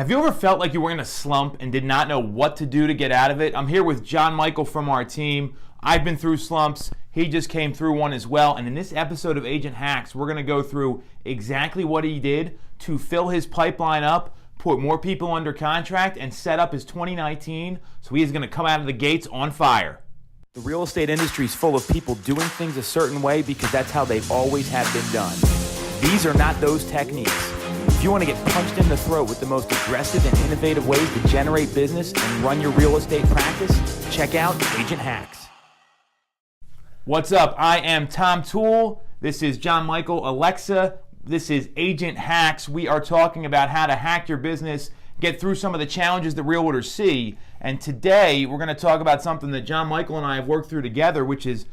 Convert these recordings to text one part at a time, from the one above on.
Have you ever felt like you were in a slump and did not know what to do to get out of it? I'm here with John Michael from our team. I've been through slumps. He just came through one as well. And in this episode of Agent Hacks, we're going to go through exactly what he did to fill his pipeline up, put more people under contract, and set up his 2019. So he is going to come out of the gates on fire. The real estate industry is full of people doing things a certain way because that's how they always have been done. These are not those techniques. If you want to get punched in the throat with the most aggressive and innovative ways to generate business and run your real estate practice, check out Agent Hacks. What's up? I am Tom Toole. This is John Michael Oleksa. This is Agent Hacks. We are talking about how to hack your business, get through some of the challenges that realtors see. And today we're going to talk about something that John Michael and I have worked through together, which is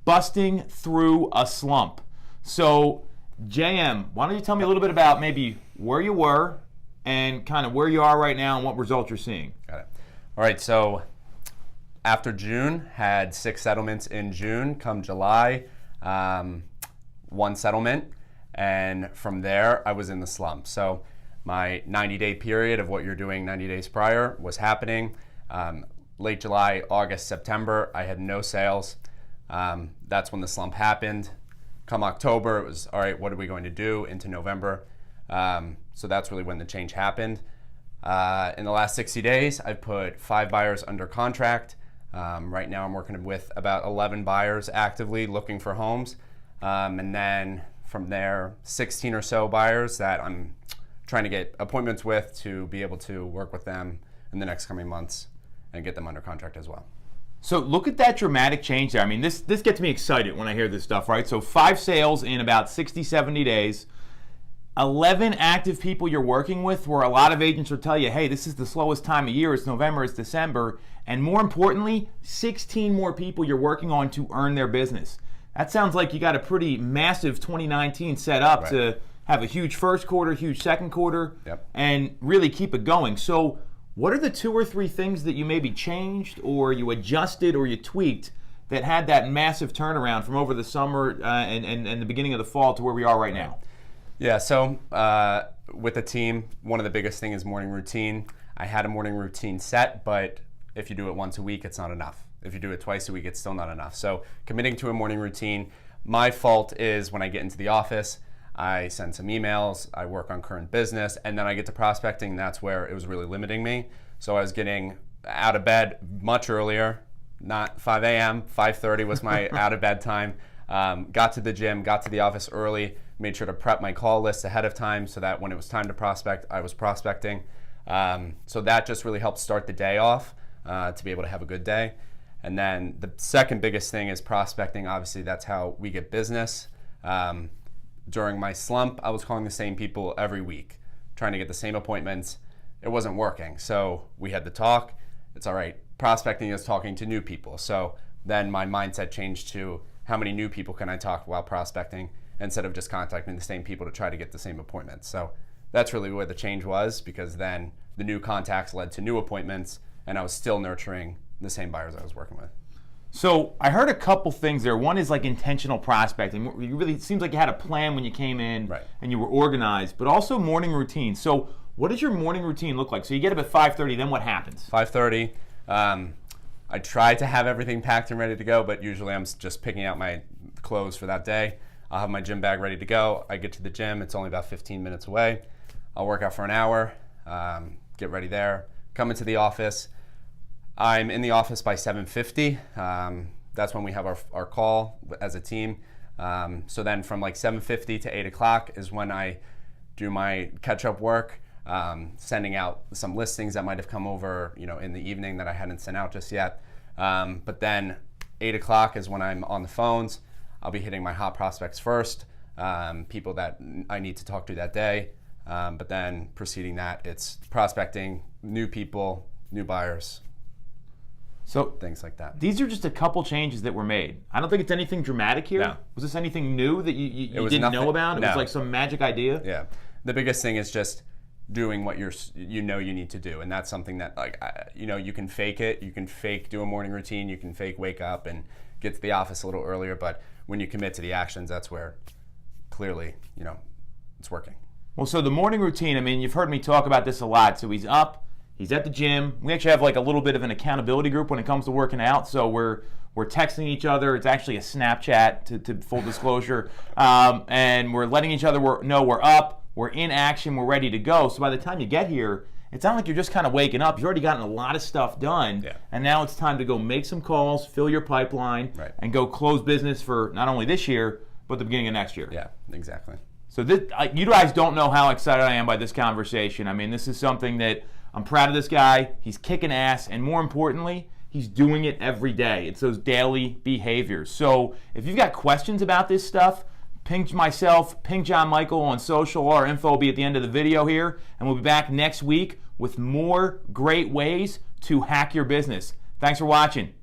busting through a slump. So, JM, why don't you tell me a little bit about maybe where you were and kind of where you are right now and what results you're seeing. Got it. All right, so after June, had 6 settlements in June. Come July, 1 settlement. And from there, I was in the slump. So my 90-day period of what you're doing 90 days prior was happening. Late July, August, September, I had no sales. That's when the slump happened. Come October, it was, all right, what are we going to do into November? So that's really when the change happened. In the last 60 days, I've put 5 buyers under contract. Right now I'm working with about 11 buyers actively looking for homes. And then from there, 16 or so buyers that I'm trying to get appointments with to be able to work with them in the next coming months and get them under contract as well. So look at that dramatic change there. I mean, this gets me excited when I hear this stuff, right? So 5 sales in about 60, 70 days, 11 active people you're working with, where a lot of agents will tell you, hey, this is the slowest time of year, it's November, it's December, and more importantly, 16 more people you're working on to earn their business. That sounds like you got a pretty massive 2019 set up to have a huge first quarter, huge second quarter, and really keep it going. So what are the 2 or 3 things that you maybe changed or you adjusted or you tweaked that had that massive turnaround from over the summer and the beginning of the fall to where we are right now? Yeah, so with the team, one of the biggest things is morning routine. I had a morning routine set, but if you do it once a week, it's not enough. If you do it twice a week, it's still not enough. So committing to a morning routine. My fault is when I get into the office, I send some emails, I work on current business, and then I get to prospecting. That's where it was really limiting me. So I was getting out of bed much earlier, not 5 a.m., 5:30 was my out of bed time. Got to the gym, got to the office early, made sure to prep my call list ahead of time so that when it was time to prospect, I was prospecting. So that just really helped start the day off to be able to have a good day. And then the second biggest thing is prospecting. Obviously, that's how we get business. During my slump, I was calling the same people every week, trying to get the same appointments. It wasn't working. So we had the talk. It's all right. Prospecting is talking to new people. So then my mindset changed to how many new people can I talk while prospecting instead of just contacting the same people to try to get the same appointments. So that's really where the change was, because then the new contacts led to new appointments and I was still nurturing the same buyers I was working with. So I heard a couple things there. One is like intentional prospecting. It seems like you had a plan when you came in and you were organized, but also morning routine. So what does your morning routine look like? So you get up at 5:30, then what happens? 5:30. I try to have everything packed and ready to go, but usually I'm just picking out my clothes for that day. I'll have my gym bag ready to go. I get to the gym. It's only about 15 minutes away. I'll work out for an hour, get ready there, come into the office. I'm in the office by 7:50. That's when we have our call as a team. So then from like 7:50 to 8 o'clock is when I do my catch-up work, sending out some listings that might have come over, in the evening that I hadn't sent out just yet. But then 8 o'clock is when I'm on the phones. I'll be hitting my hot prospects first, people that I need to talk to that day. But then preceding that, it's prospecting, new people, new buyers. So things like that. These are just a couple changes that were made. I don't think it's anything dramatic here. No. Was this anything new that you didn't know about? It was like some magic idea? Yeah. The biggest thing is just doing what you need to do. And that's something that you can fake it. You can do a morning routine. You can fake wake up and get to the office a little earlier. But when you commit to the actions, that's where clearly, it's working. Well, so the morning routine, I mean, you've heard me talk about this a lot. So he's up, he's at the gym. We actually have like a little bit of an accountability group when it comes to working out. So we're texting each other. It's actually a Snapchat, to full disclosure. And we're letting each other know we're up, we're in action, we're ready to go. So by the time you get here, it's not like you're just kind of waking up. You've already gotten a lot of stuff done. Yeah. And now it's time to go make some calls, fill your pipeline, right, and go close business for not only this year, but the beginning of next year. Yeah, exactly. So this, you guys don't know how excited I am by this conversation. I mean, this is something that I'm proud of this guy. He's kicking ass, and more importantly, he's doing it every day. It's those daily behaviors. So if you've got questions about this stuff, ping myself, ping John Michael on social. Our info will be at the end of the video here, and we'll be back next week with more great ways to hack your business. Thanks for watching.